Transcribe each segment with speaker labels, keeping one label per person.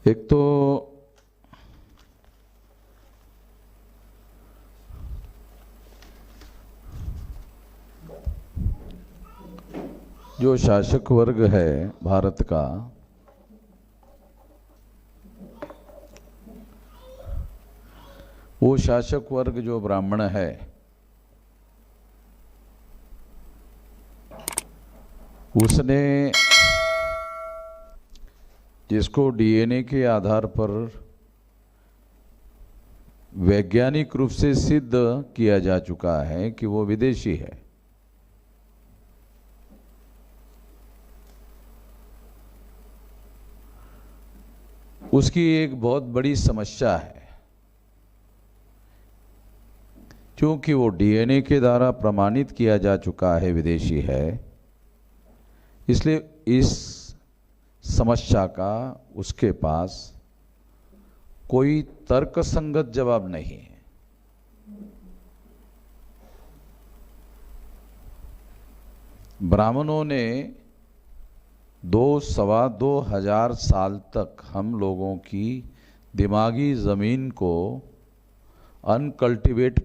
Speaker 1: एक तो जो शासक वर्ग है भारत का, वो शासक वर्ग जो ब्राह्मण है, उसने जिसको डीएनए के आधार पर वैज्ञानिक रूप से सिद्ध किया जा चुका है कि वो विदेशी है, उसकी एक बहुत बड़ी समस्या है। क्योंकि वो डीएनए के द्वारा प्रमाणित किया जा चुका है विदेशी है, इसलिए इस समस्या का उसके पास कोई तर्कसंगत जवाब नहीं है। ब्राह्मणों ने 2-2,500 साल तक हम लोगों की दिमागी जमीन को अनकल्टिवेट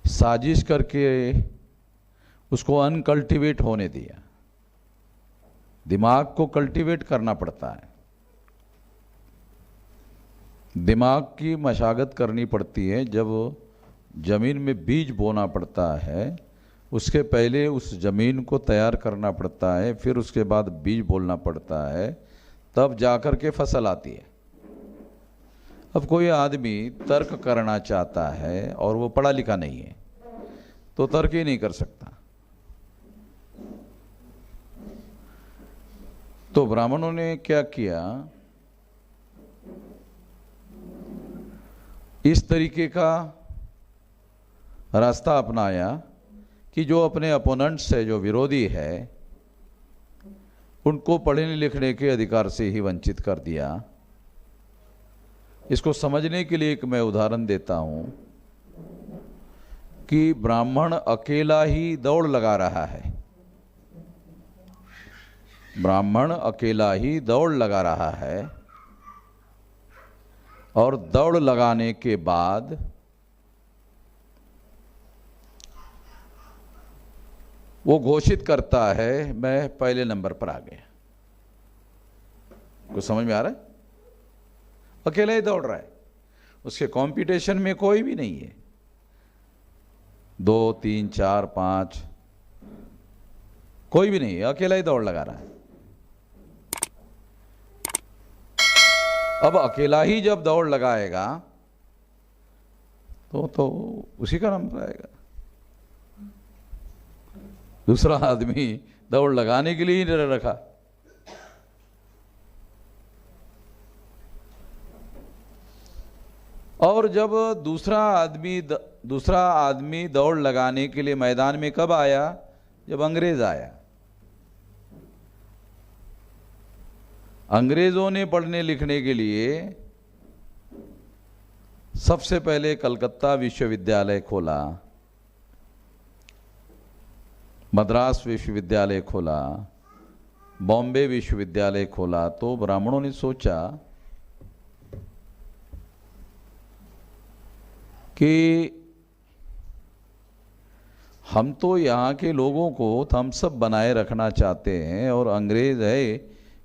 Speaker 1: साजिश करके उसको अनकल्टिवेट होने दिया। दिमाग को कल्टिवेट करना पड़ता है, दिमाग की मशागत करनी पड़ती है। जब जमीन में बीज बोना पड़ता है, उसके पहले उस जमीन को तैयार करना पड़ता है, फिर उसके बाद बीज बोलना पड़ता है, तब जाकर के फसल आती है। अब कोई आदमी तर्क करना चाहता है और वो पढ़ा लिखा नहीं है, तो तर्क ही नहीं कर सकता। तो ब्राह्मणों ने क्या किया, इस तरीके का रास्ता अपनाया कि जो अपने अपोनेंट्स है, जो विरोधी है, उनको पढ़ने लिखने के अधिकार से ही वंचित कर दिया। इसको समझने के लिए एक मैं उदाहरण देता हूं कि ब्राह्मण अकेला ही दौड़ लगा रहा है, ब्राह्मण अकेला ही दौड़ लगा रहा है, और दौड़ लगाने के बाद वो घोषित करता है मैं पहले नंबर पर आ गया। कुछ समझ में आ रहा है? अकेला ही दौड़ रहा है, उसके कंपटीशन में कोई भी नहीं है। 2, 3, 4, 5 कोई भी नहीं है, अकेला ही दौड़ लगा रहा है। अब अकेला ही जब दौड़ लगाएगा तो उसी का नंबर आएगा। दूसरा आदमी दौड़ लगाने के लिए ही नहीं रखा। और जब दूसरा आदमी दौड़ लगाने के लिए मैदान में कब आया? जब अंग्रेज आया। अंग्रेजों ने पढ़ने लिखने के लिए सबसे पहले कलकत्ता विश्वविद्यालय खोला, मद्रास विश्वविद्यालय खोला, बॉम्बे विश्वविद्यालय खोला। तो ब्राह्मणों ने सोचा कि हम तो यहाँ के लोगों को थम्स अप बनाए रखना चाहते हैं, और अंग्रेज है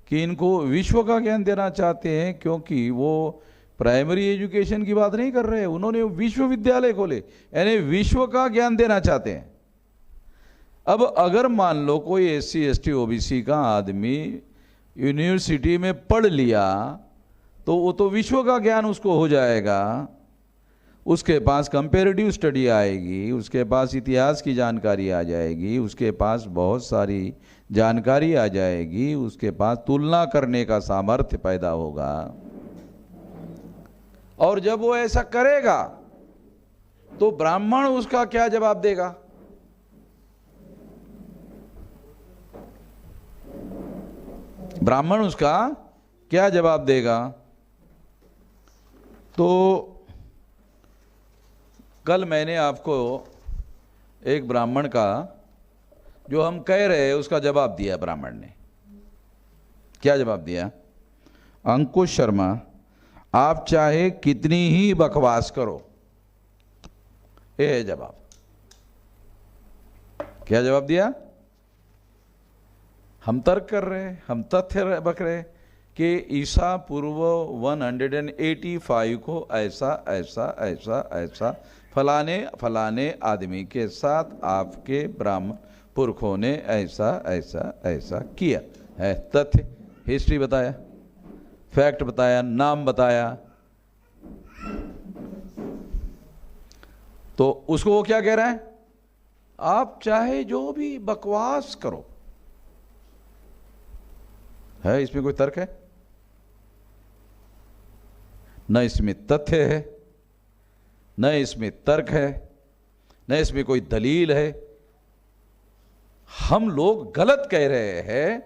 Speaker 1: कि इनको विश्व का ज्ञान देना चाहते हैं, क्योंकि वो प्राइमरी एजुकेशन की बात नहीं कर रहे हैं, उन्होंने विश्वविद्यालय खोले, यानी विश्व का ज्ञान देना चाहते हैं। अब अगर मान लो कोई SC ST OBC का आदमी यूनिवर्सिटी में पढ़ लिया, तो वो तो विश्व का ज्ञान उसको हो जाएगा, उसके पास कंपैरेटिव स्टडी आएगी, उसके पास इतिहास की जानकारी आ जाएगी, उसके पास बहुत सारी जानकारी आ जाएगी, उसके पास तुलना करने का सामर्थ्य पैदा होगा। और जब वो ऐसा करेगा तो ब्राह्मण उसका क्या जवाब देगा? ब्राह्मण उसका क्या जवाब देगा? तो कल मैंने आपको एक ब्राह्मण का, जो हम कह रहे हैं, उसका जवाब दिया ब्राह्मण ने। क्या जवाब दिया? अंकुश शर्मा, आप चाहे कितनी ही बकवास करो। ये है जवाब। क्या जवाब दिया? हम तर्क कर रहे हैं, हम तथ्य बक रहे कि ईसा पूर्व 185 को ऐसा ऐसा ऐसा ऐसा फलाने फलाने आदमी के साथ आपके ब्राह्मण पुरखों ने ऐसा ऐसा ऐसा किया है। तथ्य, हिस्ट्री बताया, फैक्ट बताया, नाम बताया। तो उसको वो क्या कह रहा है? आप चाहे जो भी बकवास करो। है इसमें कोई तर्क है? न इसमें तथ्य है, न इसमें तर्क है, न इसमें कोई दलील है। हम लोग गलत कह रहे हैं,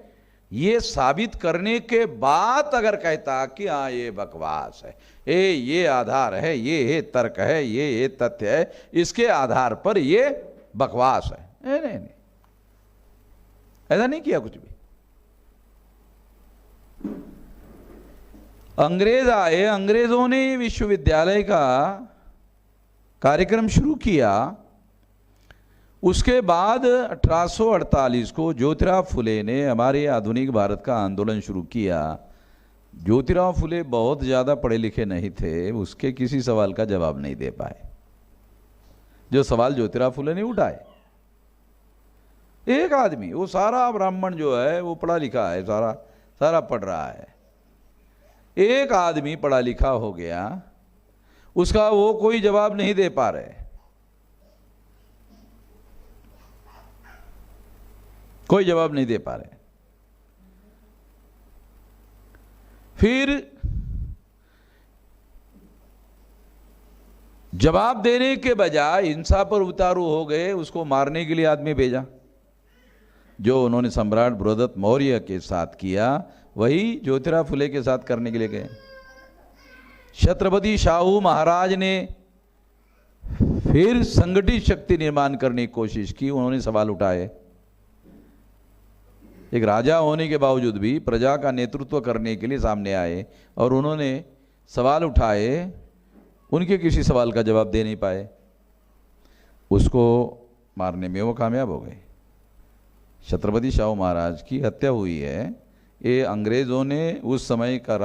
Speaker 1: ये साबित करने के बाद अगर कहता कि हाँ ये बकवास है, ये आधार है, ये तर्क है, ये तथ्य है, इसके आधार पर ये बकवास है। नहीं, ऐसा नहीं किया कुछ भी। अंग्रेज आए, अंग्रेजों ने विश्वविद्यालय का कार्यक्रम शुरू किया। उसके बाद 1848 को ज्योतिराव फुले ने हमारे आधुनिक भारत का आंदोलन शुरू किया। ज्योतिराव फुले बहुत ज़्यादा पढ़े लिखे नहीं थे, उसके किसी सवाल का जवाब नहीं दे पाए। जो सवाल ज्योतिराव फुले ने उठाए, एक आदमी, वो सारा ब्राह्मण जो है वो पढ़ा लिखा है, सारा पढ़ रहा है, एक आदमी पढ़ा लिखा हो गया, उसका वो कोई जवाब नहीं दे पा रहे, कोई जवाब नहीं दे पा रहे। फिर जवाब देने के बजाय हिंसा पर उतारू हो गए, उसको मारने के लिए आदमी भेजा। जो उन्होंने सम्राट बृहदत्त मौर्य के साथ किया, वही ज्योतिराव फुले के साथ करने के लिए गए। छत्रपति शाहू महाराज ने फिर संगठित शक्ति निर्माण करने की कोशिश की, उन्होंने सवाल उठाए। एक राजा होने के बावजूद भी प्रजा का नेतृत्व करने के लिए सामने आए और उन्होंने सवाल उठाए, उनके किसी सवाल का जवाब दे नहीं पाए, उसको मारने में वो कामयाब हो गए। छत्रपति शाहू महाराज की हत्या हुई है। ये अंग्रेज़ों ने उस समय का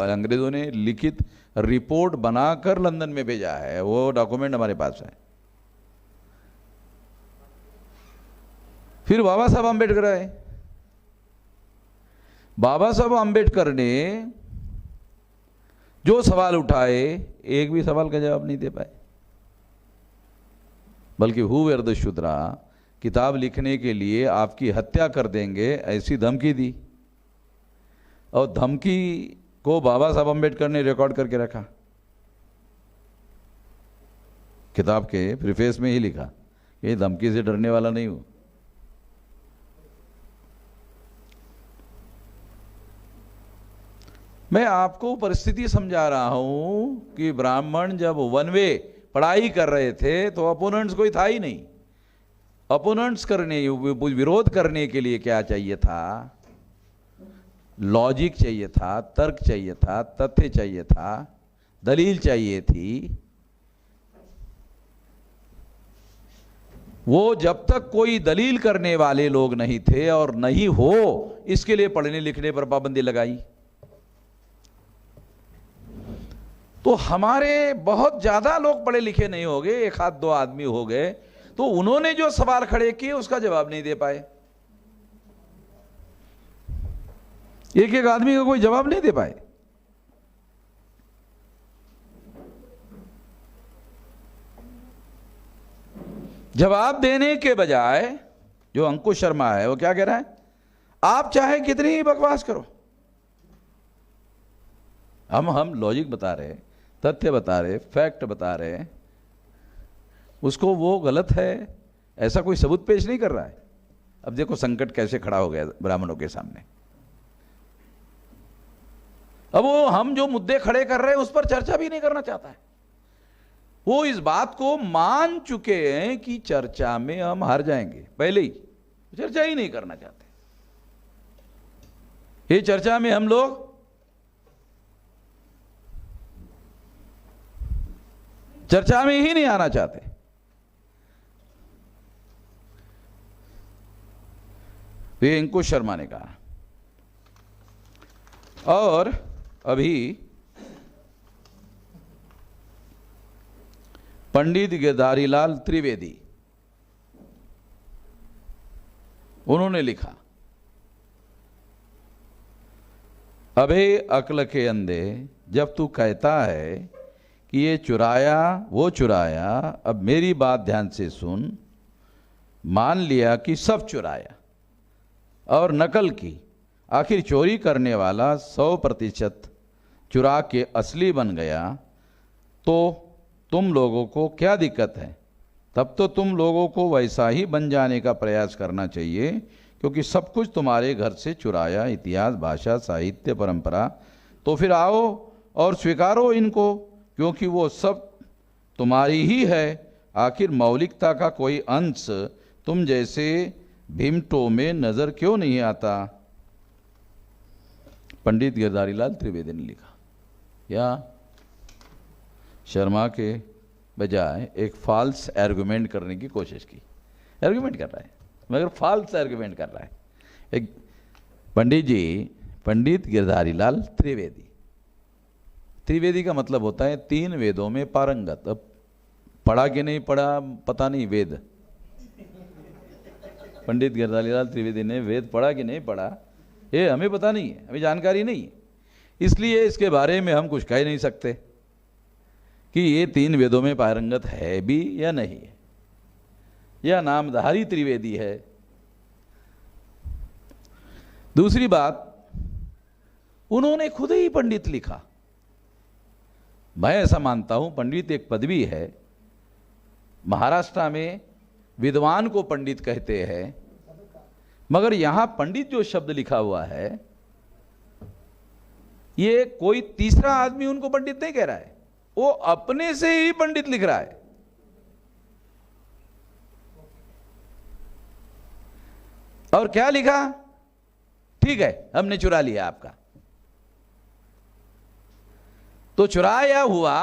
Speaker 1: अंग्रेज़ों ने लिखित रिपोर्ट बनाकर लंदन में भेजा है, वो डॉक्यूमेंट हमारे पास है। फिर बाबा साहब अम्बेडकर आए। बाबा साहब अम्बेडकर ने जो सवाल उठाए, एक भी सवाल का जवाब नहीं दे पाए, बल्कि हु वेयर द शूद्रा किताब लिखने के लिए आपकी हत्या कर देंगे ऐसी धमकी दी। और धमकी को बाबा साहब अम्बेडकर ने रिकॉर्ड करके रखा, किताब के प्रीफेस में ही लिखा, ये धमकी से डरने वाला नहीं हूं। मैं आपको परिस्थिति समझा रहा हूं कि ब्राह्मण जब वन वे पढ़ाई कर रहे थे तो अपोनेंट्स कोई था ही नहीं। अपोनेंट्स करने, विरोध करने के लिए क्या चाहिए था? लॉजिक चाहिए था, तर्क चाहिए था, तथ्य चाहिए था, दलील चाहिए थी। वो जब तक कोई दलील करने वाले लोग नहीं थे और नहीं हो, इसके लिए पढ़ने लिखने पर पाबंदी लगाई। तो हमारे बहुत ज्यादा लोग पढ़े लिखे नहीं हो गए, एक आध दो आदमी हो गए, तो उन्होंने जो सवाल खड़े किए उसका जवाब नहीं दे पाए। एक एक आदमी का कोई जवाब नहीं दे पाए। जवाब देने के बजाय जो अंकुश शर्मा है वो क्या कह रहा है? आप चाहे कितनी ही बकवास करो। हम लॉजिक बता रहे, तथ्य बता रहे, फैक्ट बता रहे, उसको वो गलत है ऐसा कोई सबूत पेश नहीं कर रहा है। अब देखो संकट कैसे खड़ा हो गया ब्राह्मणों के सामने। अब वो हम जो मुद्दे खड़े कर रहे हैं उस पर चर्चा भी नहीं करना चाहता है। वो इस बात को मान चुके हैं कि चर्चा में हम हार जाएंगे, पहले ही चर्चा ही नहीं करना चाहते। ये चर्चा में हम लोग चर्चा में ही नहीं आना चाहते। ये अंकुश शर्मा ने कहा। और अभी पंडित गिरधारीलाल त्रिवेदी, उन्होंने लिखा, अबे अक्ल के अंधे, जब तू कहता है कि ये चुराया वो चुराया, अब मेरी बात ध्यान से सुन। मान लिया कि सब चुराया और नकल की, आखिर चोरी करने वाला 100% चुरा के असली बन गया, तो तुम लोगों को क्या दिक्कत है? तब तो तुम लोगों को वैसा ही बन जाने का प्रयास करना चाहिए, क्योंकि सब कुछ तुम्हारे घर से चुराया, इतिहास, भाषा, साहित्य, परंपरा। तो फिर आओ और स्वीकारो इनको, क्योंकि वो सब तुम्हारी ही है। आखिर मौलिकता का कोई अंश तुम जैसे भीमटों में नजर क्यों नहीं आता? पंडित गिरधारीलाल त्रिवेदी ने लिखा। या शर्मा के बजाय एक फॉल्स आर्गुमेंट करने की कोशिश की। आर्गुमेंट कर रहा है मगर फॉल्स आर्गुमेंट कर रहा है। एक पंडित जी, पंडित गिरधारीलाल त्रिवेदी, त्रिवेदी का मतलब होता है 3 वेदों में पारंगत। अब पढ़ा कि नहीं पढ़ा पता नहीं, वेद, पंडित गिरधारीलाल त्रिवेदी ने वेद पढ़ा कि नहीं पढ़ा ये हमें पता नहीं है, हमें जानकारी नहीं है। इसलिए इसके बारे में हम कुछ कह नहीं सकते कि ये 3 वेदों में पारंगत है भी या नहीं है, या नामधारी त्रिवेदी है। दूसरी बात, उन्होंने खुद ही पंडित लिखा। मैं ऐसा मानता हूं पंडित एक पदवी है। महाराष्ट्र में विद्वान को पंडित कहते हैं, मगर यहां पंडित जो शब्द लिखा हुआ है, ये कोई तीसरा आदमी उनको पंडित नहीं कह रहा है, वो अपने से ही पंडित लिख रहा है। और क्या लिखा? ठीक है, हमने चुरा लिया आपका। तो चुराया हुआ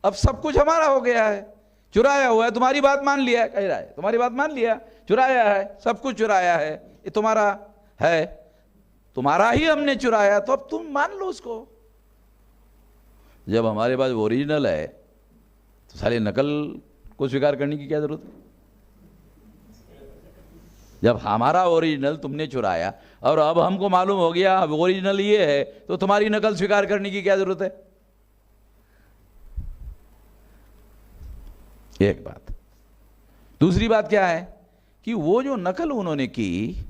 Speaker 1: अब सब कुछ हमारा हो गया है। चुराया हुआ है, तुम्हारी बात मान लिया, कह रहा है तुम्हारी बात मान लिया, चुराया है, सब कुछ चुराया है, ये तुम्हारा है, तुम्हारा ही हमने चुराया, तो अब तुम मान लो उसको। जब हमारे पास ओरिजिनल है तो साले नकल को स्वीकार करने की क्या जरूरत है? जब हमारा ओरिजिनल तुमने चुराया और अब हमको मालूम हो गया अब ओरिजिनल ये है, तो तुम्हारी नकल स्वीकार करने की क्या जरूरत है? एक बात। दूसरी बात क्या है कि वो जो नकल उन्होंने की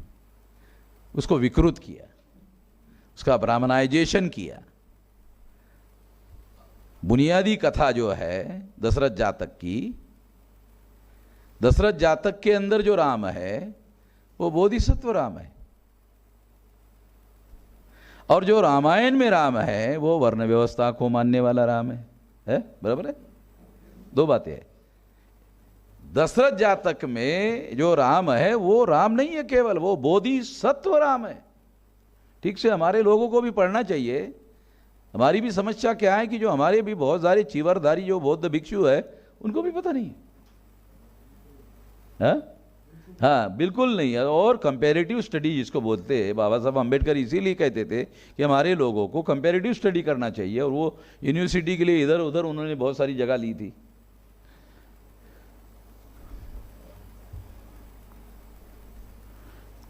Speaker 1: उसको विकृत किया, उसका ब्राह्मणाइजेशन किया। बुनियादी कथा जो है दशरथ जातक की, दशरथ जातक के अंदर जो राम है वो बोधिसत्व राम है, और जो रामायण में राम है वो वर्ण व्यवस्था को मानने वाला राम है? बराबर है? 2 बातें हैं। दशरथ जातक में जो राम है वो राम नहीं है केवल, वो बोधिसत्व राम है। ठीक से हमारे लोगों को भी पढ़ना चाहिए। हमारी भी समस्या क्या है कि जो हमारे भी बहुत सारे चीवरधारी जो बौद्ध भिक्षु है उनको भी पता नहीं है। हाँ, बिल्कुल नहीं है। और कंपैरेटिव स्टडी जिसको बोलते हैं, बाबा साहब अम्बेडकर इसीलिए कहते थे कि हमारे लोगों को कंपैरेटिव स्टडी करना चाहिए, और वो यूनिवर्सिटी के लिए इधर उधर उन्होंने बहुत सारी जगह ली थी।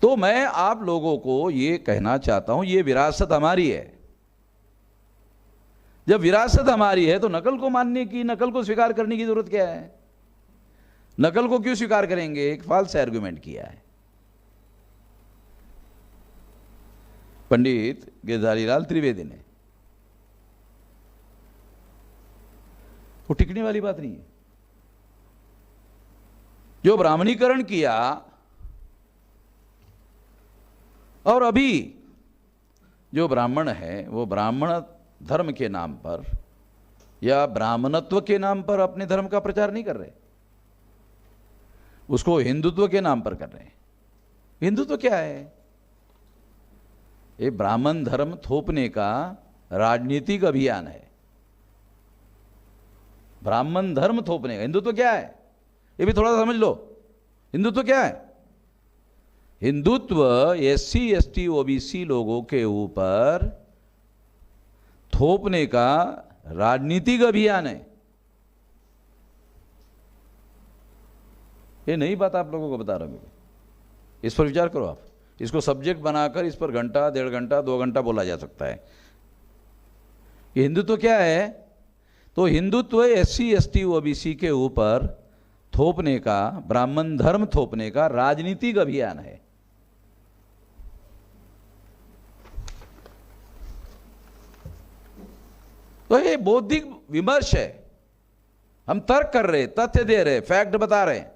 Speaker 1: तो मैं आप लोगों को ये कहना चाहता हूं, ये विरासत हमारी है। जब विरासत हमारी है तो नकल को मानने की, नकल को स्वीकार करने की जरूरत क्या है? नकल को क्यों स्वीकार करेंगे? एक फॉल्स आर्गुमेंट किया है पंडित गिरधारीलाल त्रिवेदी ने। वो टिकने वाली बात नहीं है। जो ब्राह्मणीकरण किया, और अभी जो ब्राह्मण है वो ब्राह्मण धर्म के नाम पर या ब्राह्मणत्व के नाम पर अपने धर्म का प्रचार नहीं कर रहे, उसको हिंदुत्व के नाम पर कर रहे हैं। हिंदुत्व क्या है? ये ब्राह्मण धर्म थोपने का राजनीतिक अभियान है। ब्राह्मण धर्म थोपने का। हिंदुत्व क्या है ये भी थोड़ा सा समझ लो। हिंदुत्व क्या है? हिंदुत्व SC ST OBC लोगों के ऊपर थोपने का राजनीतिक अभियान है। ये नई बात आप लोगों को बता रहा हूं, इस पर विचार करो आप। इसको सब्जेक्ट बनाकर इस पर घंटा, 1.5 घंटा, 2 घंटा बोला जा सकता है। ये हिंदुत्व क्या है? तो हिंदुत्व SC ST OBC के ऊपर थोपने का, ब्राह्मण धर्म थोपने का राजनीतिक अभियान है। तो ये बौद्धिक विमर्श है। हम तर्क कर रहे, तथ्य दे रहे, फैक्ट बता रहे हैं।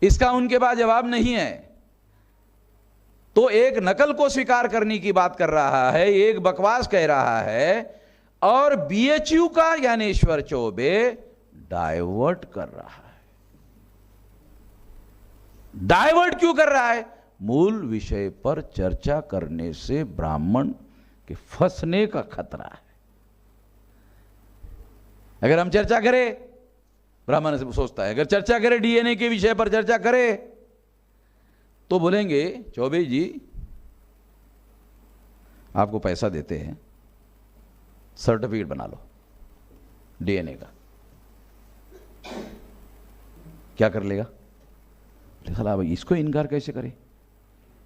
Speaker 1: इसका उनके पास जवाब नहीं है। तो एक नकल को स्वीकार करने की बात कर रहा है, एक बकवास कह रहा है, और BHU का ज्ञानेश्वर चौबे डाइवर्ट कर रहा है। डाइवर्ट क्यों कर रहा है? मूल विषय पर चर्चा करने से ब्राह्मण के फंसने का खतरा है। अगर हम चर्चा करें, ब्राह्मण से सोचता है, अगर चर्चा करें DNA के विषय पर चर्चा करें, तो बोलेंगे चौबे जी आपको पैसा देते हैं, सर्टिफिकेट बना लो DNA का। क्या कर लेगा? साला इसको इनकार कैसे करे?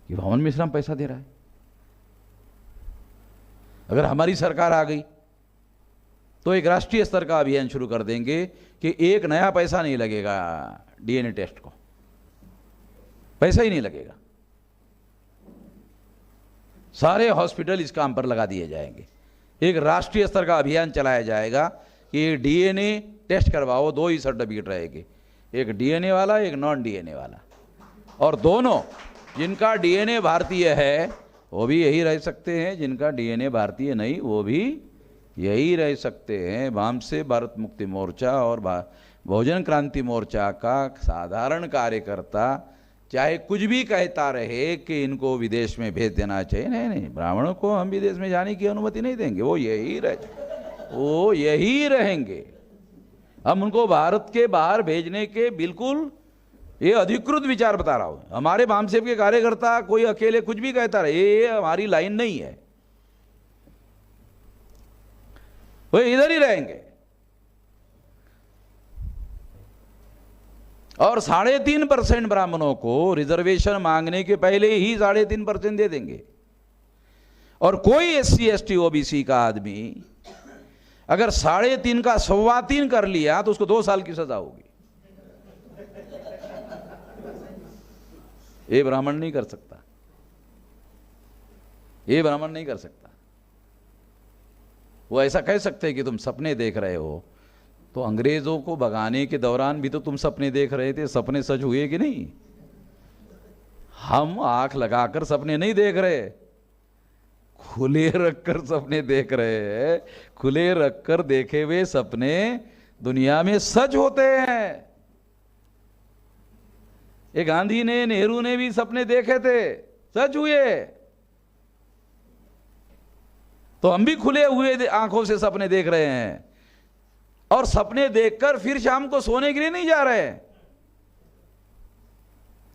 Speaker 1: ये भवन मिश्रा पैसा दे रहा है। अगर हमारी सरकार आ गई तो एक राष्ट्रीय स्तर का अभियान शुरू कर देंगे कि एक नया पैसा नहीं लगेगा DNA टेस्ट को, पैसा ही नहीं लगेगा। सारे हॉस्पिटल इस काम पर लगा दिए जाएंगे। एक राष्ट्रीय स्तर का अभियान चलाया जाएगा कि DNA टेस्ट करवाओ, 2 ही सर्टिफिकेट रहेंगे, एक DNA वाला, एक नॉन DNA वाला। और दोनों, जिनका DNA भारतीय है वो भी यही रह सकते हैं, जिनका DNA भारतीय नहीं वो भी यही रह सकते हैं। वाम से भारत मुक्ति मोर्चा और बहुजन क्रांति मोर्चा का साधारण कार्यकर्ता चाहे कुछ भी कहता रहे कि इनको विदेश में भेज देना चाहिए, नहीं नहीं, ब्राह्मणों को हम विदेश में जाने की अनुमति नहीं देंगे, वो यही रहेंगे। हम उनको भारत के बाहर भेजने के बिल्कुल, ये अधिकृत विचार बता रहा हूं। हमारे वामसेव के कार्यकर्ता कोई अकेले कुछ भी कहता रहे, ये हमारी लाइन नहीं है, वो इधर ही रहेंगे। और 3.5% ब्राह्मणों को रिजर्वेशन मांगने के पहले ही 3.5% दे देंगे। और कोई SC ST OBC का आदमी अगर 3.5 का 3.25 कर लिया तो उसको 2 साल की सजा होगी। ये ब्राह्मण नहीं कर सकता, ये ब्राह्मण नहीं कर सकता। वो ऐसा कह सकते हैं कि तुम सपने देख रहे हो, तो अंग्रेजों को भगाने के दौरान भी तो तुम सपने देख रहे थे, सपने सच हुए कि नहीं? हम आंख लगाकर सपने नहीं देख रहे, खुले रखकर सपने देख रहे हैं। खुले रखकर देखे हुए सपने दुनिया में सच होते हैं। ये गांधी ने, नेहरू ने भी सपने देखे थे, सच हुए। तो हम भी खुले हुए आंखों से सपने देख रहे हैं, और सपने देखकर फिर शाम को सोने के लिए नहीं जा रहे।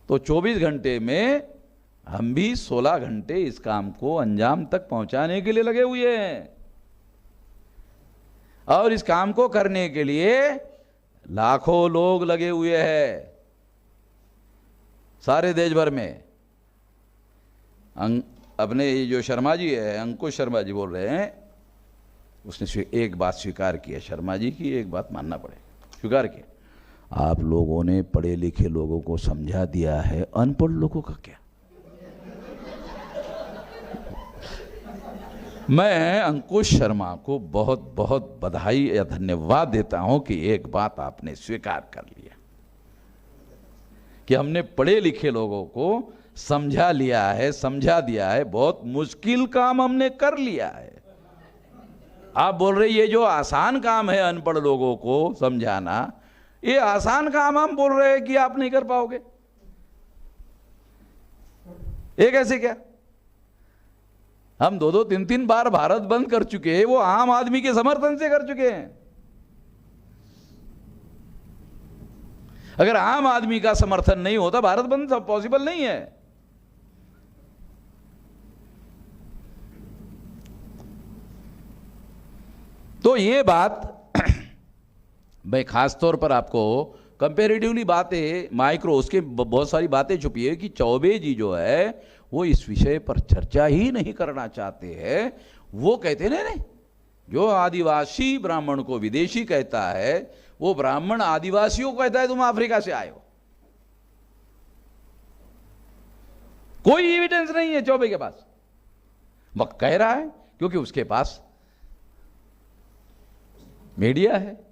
Speaker 1: तो 24 घंटे में हम भी 16 घंटे इस काम को अंजाम तक पहुंचाने के लिए लगे हुए हैं। और इस काम को करने के लिए लाखों लोग लगे हुए हैं सारे देश भर में। अपने ये जो शर्मा जी है, अंकुश शर्मा जी बोल रहे हैं, उसने एक बात स्वीकार की है, शर्मा जी की एक बात मानना पड़ेगा, स्वीकार किया, आप लोगों ने पढ़े लिखे लोगों को समझा दिया है, अनपढ़ लोगों का क्या? मैं अंकुश शर्मा को बहुत बहुत बधाई या धन्यवाद देता हूं कि एक बात आपने स्वीकार कर लिया कि हमने पढ़े लिखे लोगों को समझा लिया है, समझा दिया है। बहुत मुश्किल काम हमने कर लिया है। आप बोल रहे ये जो आसान काम है अनपढ़ लोगों को समझाना, ये आसान काम हम बोल रहे हैं कि आप नहीं कर पाओगे। एक ऐसे क्या, हम 2-2, 3-3 बार भारत बंद कर चुके हैं, वो आम आदमी के समर्थन से कर चुके हैं। अगर आम आदमी का समर्थन नहीं होता भारत बंद पॉसिबल नहीं है। तो ये बात मैं खास तौर पर आपको कंपैरेटिवली बातें माइक्रो, उसके बहुत सारी बातें छुपी है कि चौबे जी जो है वो इस विषय पर चर्चा ही नहीं करना चाहते हैं। वो कहते नहीं, जो आदिवासी ब्राह्मण को विदेशी कहता है, वो ब्राह्मण आदिवासियों को कहता है तुम अफ्रीका से आए हो। कोई एविडेंस नहीं है चौबे के पास, वह कह रहा है क्योंकि उसके पास मीडिया है।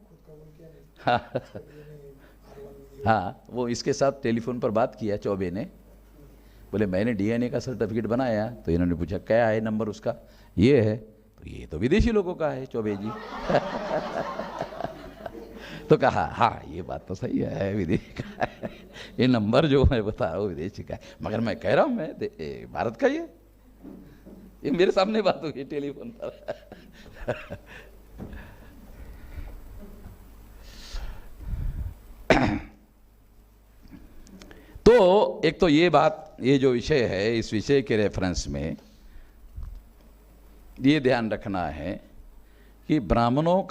Speaker 1: हाँ, वो इसके साथ टेलीफोन पर बात किया चौबे ने, बोले मैंने डीएनए का सर्टिफिकेट बनाया, तो इन्होंने पूछा क्या है नंबर उसका, ये है, तो ये तो विदेशी लोगों का है चौबे जी। तो कहा हाँ ये बात तो सही है, विदेशी का है, ये नंबर जो मैं बता रहा हूँ विदेशी का है, मगर मैं कह रहा हूँ मैं भारत का ये मेरे सामने बात हुई टेलीफोन पर। तो एक तो ये बात, ये जो विषय है, इस विषय के रेफरेंस में ये ध्यान रखना है कि ब्राह्मणों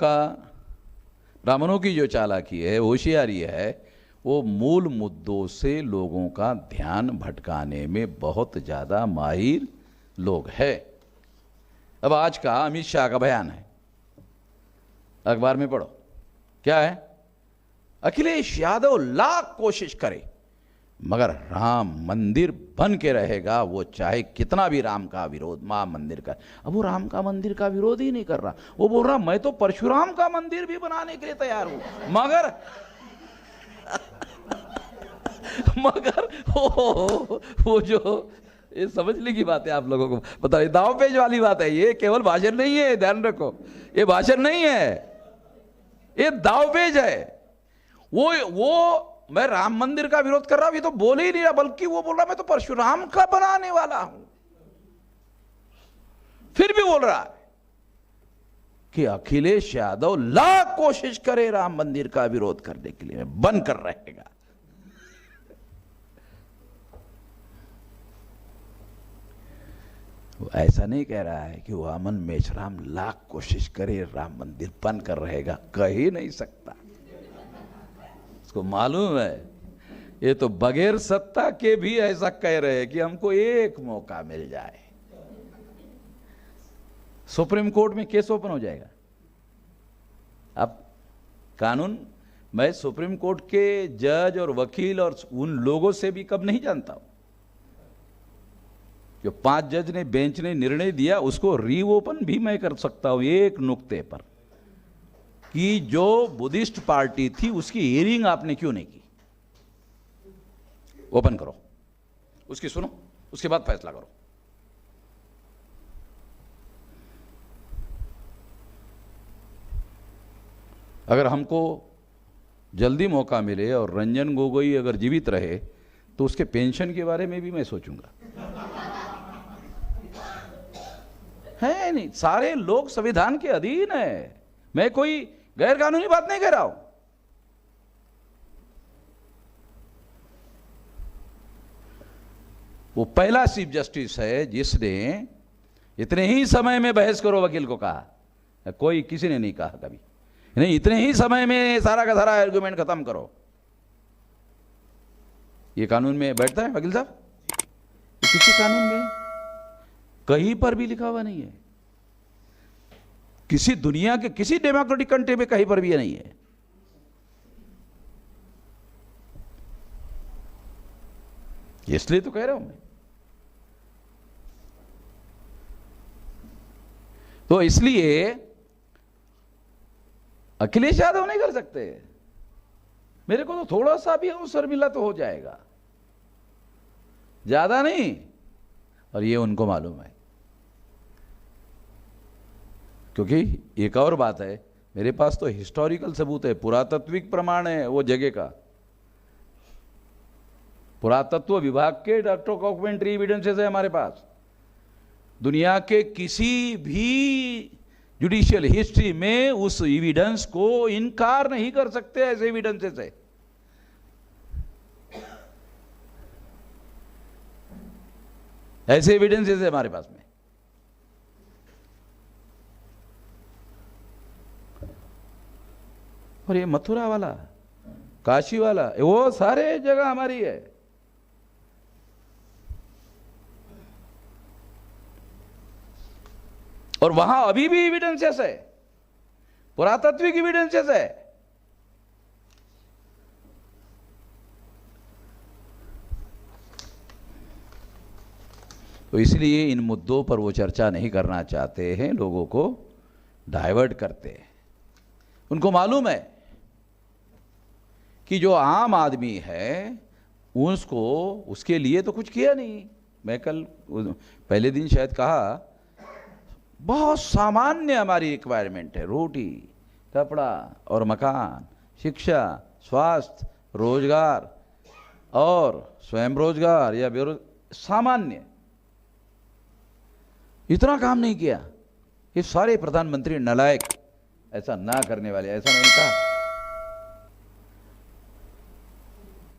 Speaker 1: की जो चालाकी है, होशियारी है, वो मूल मुद्दों से लोगों का ध्यान भटकाने में बहुत ज़्यादा माहिर लोग हैं। अब आज का अमित शाह का बयान है, अखबार में पढ़ो, क्या है, अखिलेश यादव लाख कोशिश करे मगर राम मंदिर बन के रहेगा, वो चाहे कितना भी राम का विरोध, मां मंदिर का। अब वो राम का मंदिर का विरोध ही नहीं कर रहा, वो बोल रहा मैं तो परशुराम का मंदिर भी बनाने के लिए तैयार हूं, मगर वो जो ये समझने की बात है, आप लोगों को बताइए, दावपेच वाली बात है, ये केवल भाषण नहीं है, ध्यान रखो, ये भाषण नहीं है, ये दावपेच है। वो मैं राम मंदिर का विरोध कर रहा हूं, ये तो बोल ही नहीं रहा, बल्कि वो बोल रहा मैं तो परशुराम का बनाने वाला हूं। फिर भी बोल रहा है कि अखिलेश यादव लाख कोशिश करे राम मंदिर का विरोध करने के लिए, बन कर रहेगा। वो ऐसा नहीं कह रहा है कि वामन मेश्राम लाख कोशिश करे राम मंदिर बन कर रहेगा, कह ही नहीं सकता। उसको मालूम है ये तो बगैर सत्ता के भी ऐसा कह रहे हैं कि हमको एक मौका मिल जाए। सुप्रीम कोर्ट में केस ओपन हो जाएगा। अब कानून मैं सुप्रीम कोर्ट के जज और वकील और उन लोगों से भी कब नहीं जानता हूं। जो 5 जज ने बेंच ने निर्णय दिया उसको रीओपन भी मैं कर सकता हूं एक नुक्ते पर, कि जो बुद्धिस्ट पार्टी थी उसकी हियरिंग आपने क्यों नहीं की, ओपन करो, उसकी सुनो, उसके बाद फैसला करो। अगर हमको जल्दी मौका मिले और रंजन गोगोई अगर जीवित रहे तो उसके पेंशन के बारे में भी मैं सोचूंगा। है नहीं, सारे लोग संविधान के अधीन है, मैं कोई गैर कानूनी बात नहीं कह रहा हूं। वो पहला चीफ जस्टिस है जिसने इतने ही समय में बहस करो वकील को कहा, कोई किसी ने नहीं कहा कभी, नहीं इतने ही समय में सारा का सारा आर्गुमेंट खत्म करो। ये कानून में बैठता है वकील साहब? किसी कानून में कहीं पर भी लिखा हुआ नहीं है, किसी दुनिया के किसी डेमोक्रेटिक कंट्री में कहीं पर भी नहीं है। इसलिए तो कह रहा हूं मैं। तो इसलिए अखिलेश यादव नहीं कर सकते, मेरे को तो थोड़ा सा भी अवसर मिला तो हो जाएगा, ज्यादा नहीं, और ये उनको मालूम है। क्योंकि एक और बात है, मेरे पास तो हिस्टोरिकल सबूत है, पुरातात्विक प्रमाण है वो जगह का। पुरातत्व विभाग के डॉक्यूमेंट्री एविडेंसेस है हमारे पास। दुनिया के किसी भी जुडिशियल हिस्ट्री में उस एविडेंस को इनकार नहीं कर सकते, ऐसे एविडेंसेस है। ऐसे एविडेंसेस है हमारे पास में। और ये मथुरा वाला, काशी वाला, वो सारे जगह हमारी है। और वहां अभी भी एविडेंसेस है, पुरातात्विक एविडेंसेस है। तो इसलिए इन मुद्दों पर वो चर्चा नहीं करना चाहते हैं, लोगों को डाइवर्ट करते हैं। उनको मालूम है कि जो आम आदमी है उसको, उसके लिए तो कुछ किया नहीं। मैं कल पहले दिन शायद कहा, बहुत सामान्य हमारी रिक्वायरमेंट है, रोटी कपड़ा और मकान, शिक्षा, स्वास्थ्य, रोजगार और स्वयं रोजगार या सामान्य। इतना काम नहीं किया। ये सारे प्रधानमंत्री नालायक, ऐसा ना करने वाले, ऐसा मैंने कहा।